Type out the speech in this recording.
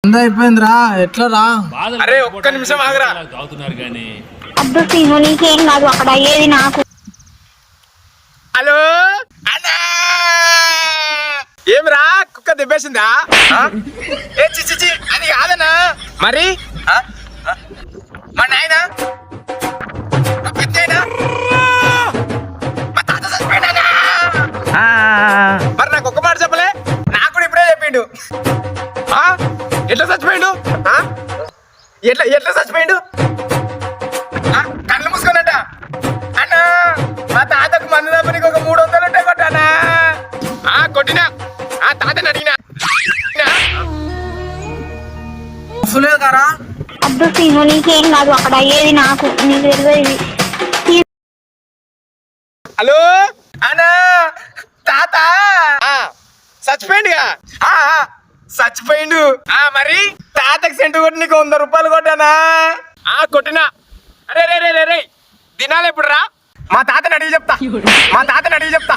అయిపోయిందిరా ఎట్లా రా? అరే ఒక్క నిమిషం ఆగరా. అద్దు సీను నీకేం కాదు అక్కడ అయ్యేది నాకు. హలో అన్నా, ఏమిరా కుక్క దెబ్బేసిందా? ఏ చిచి అది కాదన్నా. మరి మా నాయన మరి నాకు ఒక్క మాట చెప్పలే, నాకు కూడా ఇప్పుడే చెప్పిండు. ఎట్లా చచ్చిపోయిండు? ఎట్లా ఎట్లా చచ్చిపోయిండు? కళ్ళు మూసుకున్నట్ట అన్నా. మా తాతకు మందు తప్పనికి ఒక 300 ఉంటే కొట్టానా? కొట్టినా. తాతని అడిగినా. కారా అద్దు సీను నీకేం కాదు అక్కడ అయ్యేది నాకు, నీకు తెలియదు. హలో అన్నా, తాత చచ్చిపోయిండుగా? చచ్చిపోయిండు. మరి తాతకి సెంటు కొట్టి నీకు 100 రూపాయలు కొట్టానా? కొట్టినా. అరే రే రే రే దినాలు ఎప్పుడు రా? మా తాతని అడిగి చెప్తా.